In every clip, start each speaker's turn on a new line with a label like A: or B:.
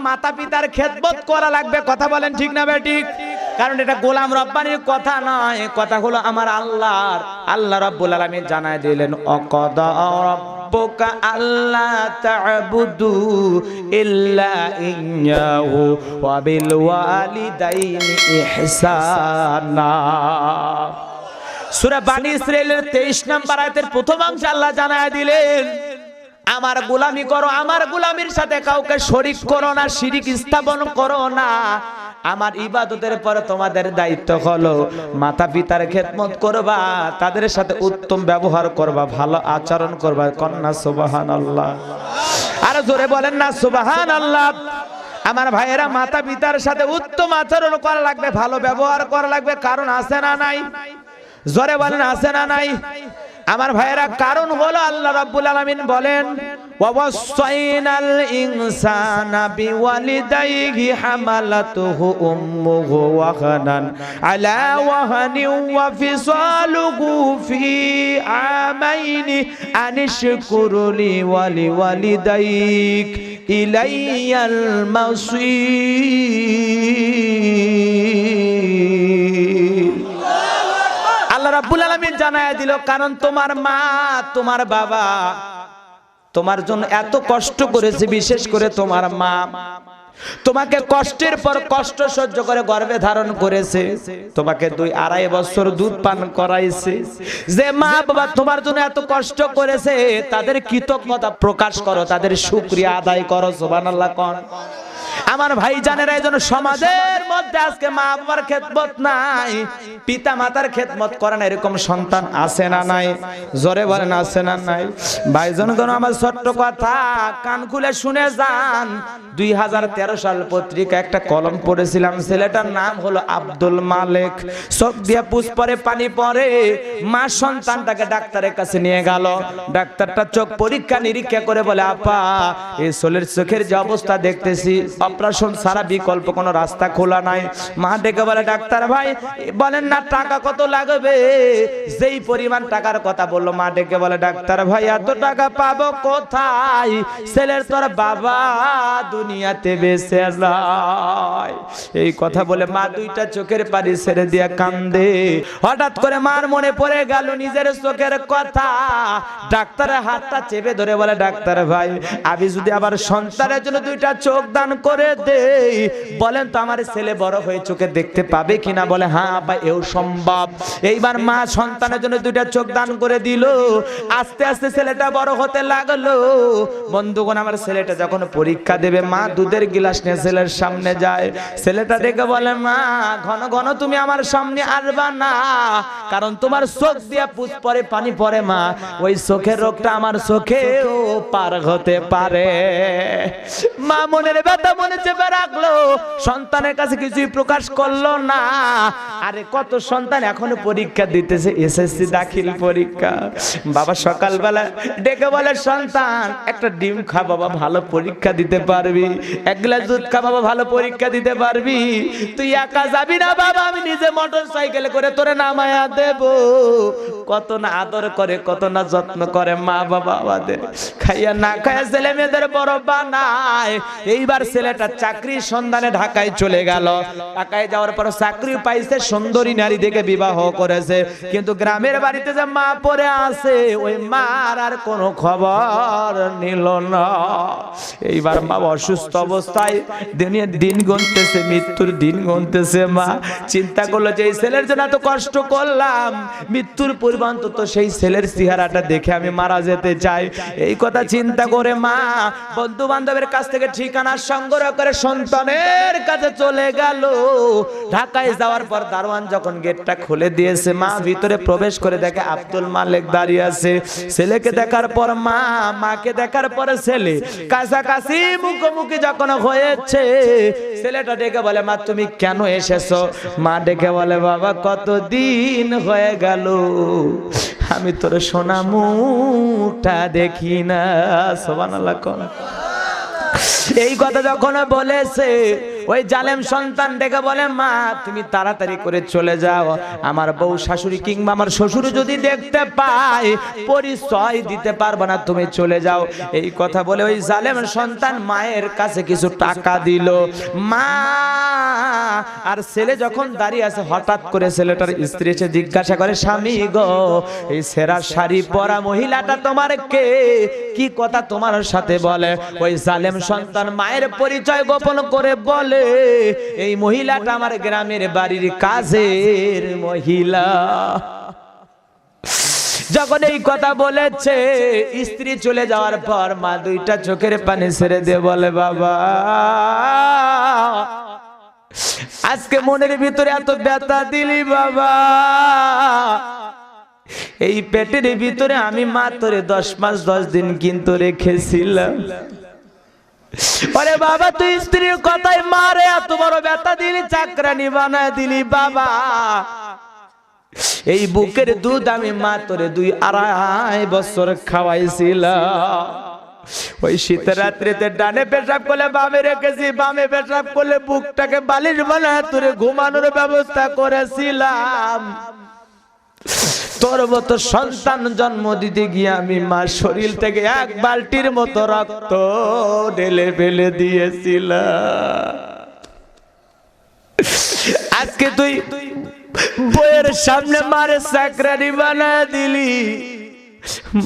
A: মাতা পিতার খেদমত করা লাগবে। কথা বলেন ঠিক না বেঠিক? কারণ এটা গোলাম রব্বানির কথা নয়, কথা হলো আমার আল্লাহর। আল্লাহ রাব্বুল আলামিন জানায় দিলেন অকদা রাব্বুকা আল্লা তা'বুদু ইল্লা ইয়্যাহু ওয়া বিল ওয়ালিদাইনি ইহসানা। সূরা বানী ইসরাঈলের 23 নম্বর আয়াতের প্রথম অংশে আল্লাহ জানায় দিলেন আমার গোলামি করো, আমার গোলামির সাথে কাউকে শরীক করো না, শিরিক স্থাপন করো না। আমার ইবাদতের পরে তোমাদের দায়িত্ব হলো মাতা পিতার খেদমত করবা, তাদের সাথে উত্তম ব্যবহার করবা, ভালো আচরণ করবা। কন্যা সুবহানাল্লাহ, আর জোরে বলেন না সুবহানাল্লাহ। আমার ভাইয়েরা, মাতা পিতার সাথে উত্তম আচরণ করা লাগবে, ভালো ব্যবহার করা লাগবে। কারণ আছে না নাই? জোরে বলেন আছে না নাই? আমার ভাইয়েরা, কারণ হলো আল্লাহ রাব্বুল আলামিন বলেন ওয়াসাইনাল ইনসানা বিওয়ালিদাইহি হামালাতুহু উম্মুহু ওয়াহানান আলা ওয়াহানিন ওয়া ফিসালুহু ফি আমাইনি আনিশকুরলি ওয়ালিওয়ালিদাইক ইলাইয়াল মাসীর। আল্লাহ রাব্বুল আলামিন জানায় দিল, কারণ তোমার মা তোমার বাবা তোমার জন্য এত কষ্ট করেছে, বিশেষ করে তোমার মা তোমাকে কষ্টের পর কষ্ট সহ্য করে গর্ভে ধারণ করেছে, তোমাকে 2-2.5 বছর দুধ পান করাইছে। যে মা বাবা তোমার জন্য এত কষ্ট করেছে তাদের কৃতজ্ঞতা প্রকাশ করো, তাদের শুকরিয়া আদায় করো। সুবহানাল্লাহ কোন আমার ভাই জানেরা, এই জন্য সমাজের মধ্যে আজকে মা বাবার খেদমত নাই, পিতা মাতার খেদমত করে না, এরকম সন্তান আছে না নাই? জোরে বলেন আছে না নাই? ভাইজন কোন আমার ছোট্ট কথা কান খুলে শুনে যান। 2013 সাল পত্রিকা একটা কলম পড়েছিলাম, ছেলেটার নাম হলো আব্দুল মালেক। চোখ দিয়ে পুষ্পরে পানি পড়ে, মা সন্তানটাকে ডাক্তারের কাছে নিয়ে গেল। ডাক্তারটা চোখ পরীক্ষা নিরীক্ষা করে বলে, আপা এই ছেলের চোখের যে অবস্থা দেখতেছি অপারেশন ছাড়া বিকল্প কোনো রাস্তা খোলা নাই। মা ডেকে বলে, ডাক্তার ভাই বলেন না টাকা কত লাগবে? যেই পরিমাণ টাকার কথা বললো, মা ডেকে বলে, ডাক্তার ভাই এত টাকা পাবো কোথায়? ছেলের তোর বাবা দুনিয়াতে বেঁচে নাই। এই কথা বলে মা দুইটা চোখের পানি ছেড়ে দিয়ে কান্দে। হঠাৎ করে মার মনে পড়ে গেল নিজের চোখের কথা। ডাক্তারের হাতটা চেপে ধরে বলে, ডাক্তার ভাই আমি যদি আবার সন্তানের জন্য 2টা চোখ দান করে দেই, বলেন তো আমার ছেলে বড় হয়ে চোখে দেখতে পাবে কিনা? বলে, হ্যাঁ আপা এও সম্ভব। এইবার মা সন্তানের জন্য 2টা চোখ দান করে দিল। আস্তে আস্তে ছেলেটা বড় হতে লাগলো। বন্ধুগণ, আমার ছেলেটা যখন পরীক্ষা দেবে, মা দুধের গিলাস নিয়ে ছেলের সামনে যায়। ছেলেটা ডেকে বলে, মা ঘন ঘন তুমি আমার সামনে আসবা না, কারণ তোমার চোখ দিয়া পুষ্পরে পানি পড়ে মা, ওই চোখের রোগটা আমার চোখেও পার হতে পারে। মা মনের ব্যথা মনে চেপে রাখলো, সন্তানের কাছে কিছুই প্রকাশ করলো না। আরে কত সন্তান এখনো পরীক্ষা দিতেছে, এসএসসি দাখিল পরীক্ষা। বাবা সকালবেলা ডেকে বলে, সন্তান একটা ডিম খা বাবা, ভালো পরীক্ষা দিতে পারবি। 1 গ্লাস দুধ খা বাবা, ভালো পরীক্ষা দিতে পারবি। তুই একা যাবি না বাবা, আমি নিজে মোটরসাইকেল করে তোরে নামায়া দেব। কত না আদর করে, কত না যত্ন করে মা বাবা আমাদের। খাইয়া না খাইয়া ছেলে মেয়েদের বড় বানায়। এইবার ছেলেটা চাকরির সন্ধানে ঢাকায় চলে গেল। ঢাকায় যাওয়ার পর চাকরি পাইছে, সুন্দরী নারী দেখে বিবাহ করেছে। কিন্তু গ্রামের বাড়িতে যে মা পড়ে আছে, ওই মার আর কোনো খবর নিল না। এইবার মা অসুস্থ অবস্থায় দিন গুনতেছে, মৃত্যুর দিন গুনতেছে। মা চিন্তা করলো যে এই ছেলের জন্য এত কষ্ট করলাম, মৃত্যুর পূর্বে অন্তত সেই ছেলের চেহারাটা দেখে আমি মারা যেতে চাই। এই কথা চিন্তা করে মা বন্ধু বান্ধবের কাছ থেকে ঠিকানা সংগ্রহ করে সন্তানের কাছে চলে গেল। ঢাকায় যাওয়ার পর দারোয়ান যখন গেটটা খুলে দিয়েছে, মা ভিতরে প্রবেশ করে দেখে আব্দুল মালেক দাঁড়িয়ে আছে। ছেলেকে দেখার পর মা, মাকে দেখার পরে ছেলে, কাছাকাছি মুখোমুখি যখন হয়েছে, ছেলেটা ডেকে বলে, মা তুমি কেন এসেছো? মা ডেকে বলে, বাবা কতদিন হয়ে গেল আমি তোর সোনা মুখটা দেখি না। সুবহানাল্লাহ। এই কথা যখন বলেছে, ওই জালেম সন্তান ডেকে বলে মা তুমি তাড়াতাড়ি করে চলে যাও, আমার বউ শাশুড়ি কিংবা আমার শ্বশুর যদি দেখতে পায় পরিচয় দিতে পারবে না, তুমি চলে যাও। এই কথা বলে ওই জালেম সন্তান মায়ের কাছে কিছু টাকা দিল। মা আর ছেলে যখন দাঁড়িয়ে আছে, হঠাৎ করে ছেলেটার স্ত্রী এসে জিজ্ঞাসা করে স্বামী গো, এই সেরা শাড়ি পরা মহিলাটা তোমার কে? কি কথা তোমার সাথে বলে? ওই জালেম সন্তান মায়ের পরিচয় গোপন করে বলে এই মহিলাটা আমার গ্রামের বাড়ির কাজের মহিলা। যখন এই কথা বলেছে, স্ত্রী চলে যাওয়ার পর মা দুইটা চোখের পানি ছেড়ে দিয়ে বলে বাবা আজকে মনের ভিতরে এত ব্যথা দিলি বাবা, এই পেটের ভিতরে আমি মা তোরে 10 মাস 10 দিন কিন্তু রেখেছিলাম। আরে বাবা তুই স্ত্রীর কথায় মারে এত বড় ব্যথা দিলি, চাকরানি বানায় দিলি বাবা। এই বুকের দুধ আমি মা তোরে 2-2.5 বছর খাওয়াইছিলাম। ওই শীতের রাত্রিতে ডানে পেশাব করলে বামে রেখেছি, বামে পেশাব করলে বুকটাকে বালিশ বানায় তোরে ঘুমানোর ব্যবস্থা করেছিলাম। তোর মতো সন্তান জন্ম দিতে গিয়ে আমি মা শরীর থেকে 1 বালতির মতো রক্ত ঢেলে ফেলে দিয়েছিলাম। আজকে তুই বইয়ের সামনে মারে চাকরানি বানায় দিলি।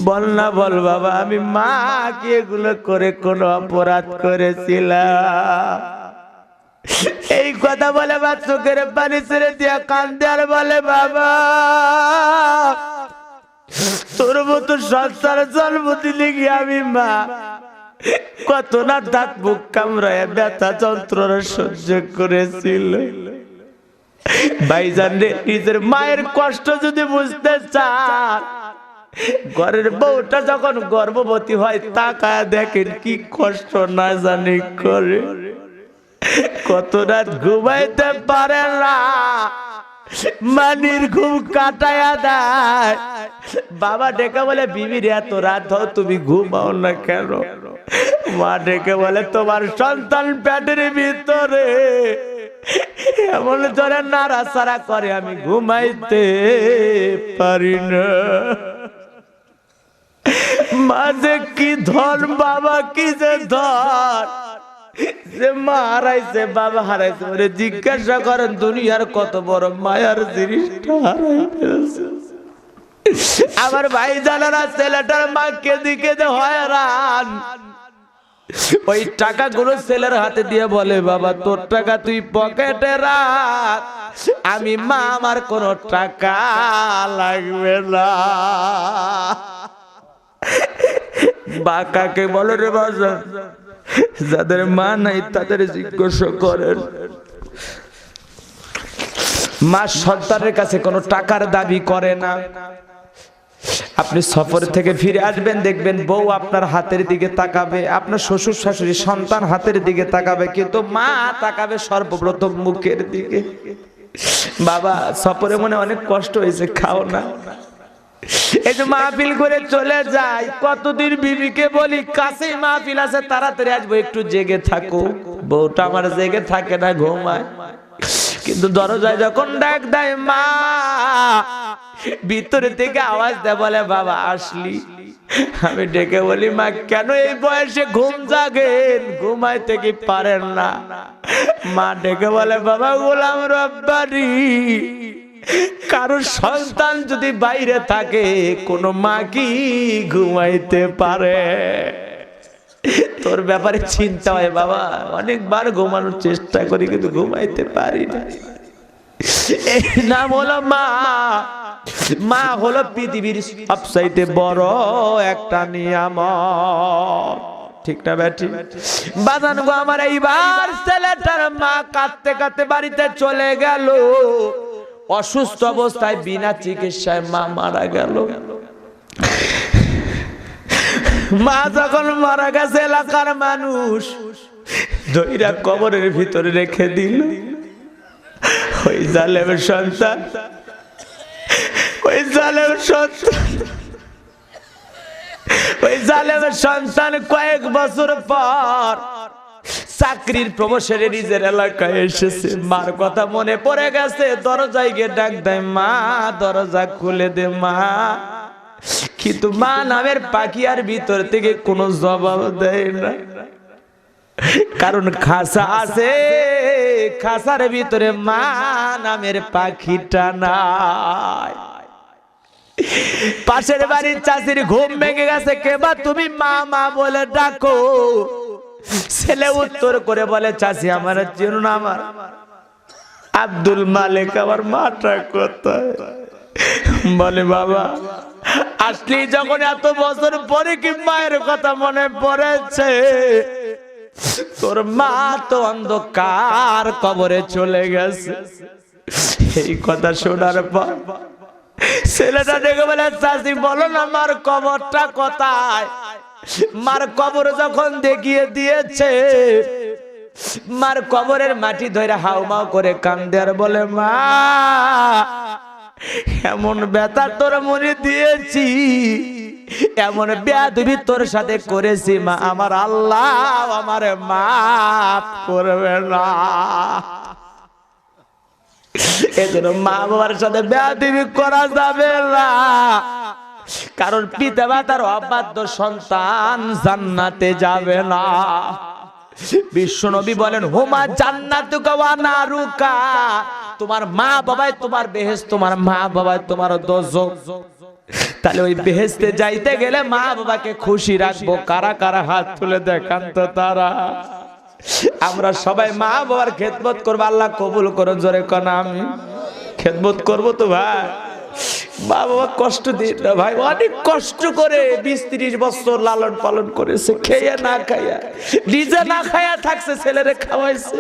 A: বল না বল বাবা, আমি মা কি এগুলো করে কোন অপরাধ করেছিলাম? এই কথা বলে বা চোখের পানি ছেড়ে দিয়া কান্দে আর বলে বাবা তোর মতো সংসার জন্ম দিলে গিয়ে আমি মা কত না দাঁত বুক কামড়ায় ব্যথা যন্ত্রণা সহ্য করেছিল। ভাইজান রে, নিজের মায়ের কষ্ট যদি বুঝতে চান, ঘরের বউটা যখন গর্ভবতী হয় তাকায় দেখেন কি কষ্ট না জানি করে, কত রাত ঘুমাইতে পারে না, মানির ঘুম কাটায়া দেয়। বাবা ডেকে বলে বিবির এত রাত হও তুমি ঘুমাও না কেন? মা ডেকে বলে তোমার সন্তান পেটের ভিতরে এমন জোরে নাড়াচাড়া করে আমি ঘুমাইতে পারি না। মা যে কি ধন, বাবা কি যে ধন, যে মা হারাইছে বাবা হারাইছে। ওরে জিজ্ঞাসা করেন দুনিয়ার কত বড় মায়ার জিনিসটা হারাই ফেলছে। আমার ভাই জানারা ছেলেটার মাকে দিকে হয়রান। ওই টাকাগুলো ছেলের হাতে দিয়ে বলে বাবা তোর টাকা তুই পকেটে রাখ, আমি মা আমার কোনো টাকা লাগবে না। বাকাকে বলো রে বাজার, যাদের মা নাই তাদের জিজ্ঞাসা করেন। মা সন্তানের কাছে কোনো টাকার দাবি করে না। আপনি সফর থেকে ফিরে আসবেন, দেখবেন বউ আপনার হাতের দিকে তাকাবে, আপনার শ্বশুর শাশুড়ি সন্তান হাতের দিকে তাকাবে, কিন্তু মা তাকাবে সর্বপ্রথম মুখের দিকে। বাবা সফরে মনে অনেক কষ্ট হয়েছে, খাও না। এই যে মাহফিল করে চলে যায়, কতদিন বিবিকে বলি কাছেই মাহফিল আছে তাড়াতাড়ি আসবো, একটু জেগে থাকো। বউটা আমার জেগে থাকে না, ঘুমায়। কিন্তু দরজায় যখন ডাক দেয় মা, ভিতরে থেকে আওয়াজ দেয় বলে বাবা আসলি? আমি ডেকে বলি মা কেন এই বয়সে ঘুম জাগেন, ঘুমাইতে কি পারেন না? মা ডেকে বলে বাবা গোলাম রব্বানি, কারো সন্তান যদি বাইরে থাকে কোনো মা কি ঘুমাইতে পারে? তোর ব্যাপারে চিন্তা হয় বাবা, অনেকবার ঘুমানোর চেষ্টা করি কিন্তু ঘুমাইতে পারি না। এই নাম হলো মা। মা হলো পৃথিবীর সবচাইতে বড় একটা নিয়ামত, ঠিক না বেটি? বাজান গো আমার এইবার ছেলেটার মা কাঁদতে কাঁদতে বাড়িতে চলে গেল। অসুস্থ অবস্থায় বিনা চিকিৎসায় মা মারা গেল। মা যখন মারা গেছে এলাকার মানুষ ধইরা কবরের ভিতরে রেখে দিল। ওই জালেমের সন্তান, ওই জালেমের সন্তান, ওই জালেমের সন্তান কয়েক বছর পর চাকরির প্রমোশনে নিজের এলাকায় এসেছে, মার কথা মনে পড়ে গেছে, দরজায় গিয়ে ডাক দেয়, মা দরজা খুলে দে মা। কিন্তু মা নামের পাখি আর ভিতর থেকে কোনো জবাব দেয় না, কারণ খাসা আছে, খাসার ভিতরে মা নামের পাখিটা নাই। পাশের বাড়ির চাষির ঘুম ভেঙে গেছে, কেবা তুমি মা মা বলে ডাকো। ছেলে উত্তর করে বলে, চাষি আমার চিনো না, আমার আব্দুল মালিক, আমার মাটা কোথায়? বলে, বাবা আসলি যখন এত বছর পরে কি মায়ের কথা মনে পড়েছে? তোর মা তো অন্ধকার কবরে চলে গেছে। এই কথা শোনার পর ছেলেটা ডেকে বলে, চাচি বলো না মার কবরটা কোথায়? মার কবর যখন দেখিয়ে দিয়েছে, মার কবরের মাটি ধরে হাউমাউ করে কান্দে আর বলে, মা এমন ব্যথা তোর মনে দিয়েছি, এমন বেয়াদবি তোর সাথে করেছি, মা আমার আল্লাহ আমারে মাফ করবে না। এজন্য মা বাবার সাথে বেয়াদবি করা যাবে না, কারণ পিতা মাতার অবাধ্য সন্তান জান্নাতে যাবে না। বিশ্বনবী বলেন, হুমা জান্নাতুকা ওয়া নারুকা, তোমার মা বাবাই তোমার বেহেশত, তোমার মা বাবাই তোমার দোজখ। তাহলে ওই বেহেশতে যাইতে গেলে মা বাবাকে খুশি রাখবো। কারা কারা হাত তুলে দেখান তো তারা। আমরা সবাই মা বাবার খেদমত করবো, আল্লাহ কবুল করুন। জোরে কোন আমি খেদমত করবো তো ভাই। মা বাবা কষ্ট দিন না ভাই, অনেক কষ্ট করে 20-30 বছর লালন পালন করেছে, খেয়ে না খাইয়া, নিজে না খাইয়া থাকছে, ছেলেরে খাওয়াইছে,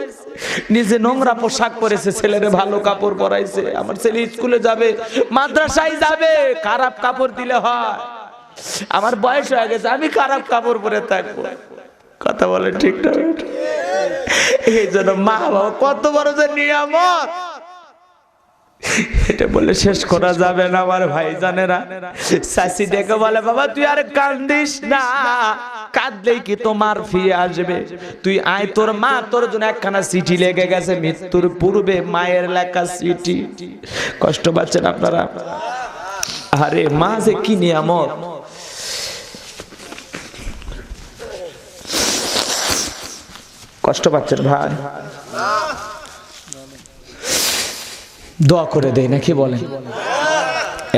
A: নিজে নোংরা পোশাক পরেছে, ছেলেরে ভালো কাপড় পরাইছে। আমার ছেলে স্কুলে যাবে, মাদ্রাসায় যাবে, খারাপ কাপড় দিলে হয়? আমার বয়স হয়ে গেছে, আমি খারাপ কাপড় পরে থাকবো? কথা বলে ঠিক না? এই জন্য মা বাবা কত বড় যে নিয়ামত, এটা বলে শেষ করা যাবে না আমার ভাইজানেরা। চাচি ডেকে বলে, বাবা তুই আর কান্দিস না, কাঁদলেই কি তোমার ফিরে আসবে? তুই আয়, তোর মা তোর জন্য একখানা চিঠি লেগে গেছে, মৃত্যুর পূর্বে মায়ের লেখা চিঠি। কষ্ট পাচ্ছেন আপনারা? আরে মা যে কি নিয়ামত। কষ্ট পাচ্ছেন ভাই? দোয়া করে দেয় নাকি বলেন?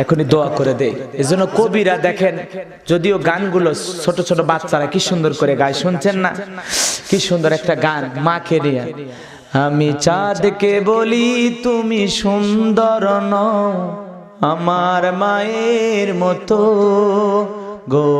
A: এখনই দোয়া করে দেয়। এজন্য কবিরা দেখেন, যদিও গানগুলো ছোট ছোট বাচ্চারা কি সুন্দর করে গায়, শুনছেন না? কি সুন্দর একটা গান মাকে নিয়ে। আমি চাঁদকে বলি তুমি সুন্দর নও, আমার মায়ের মতো গো।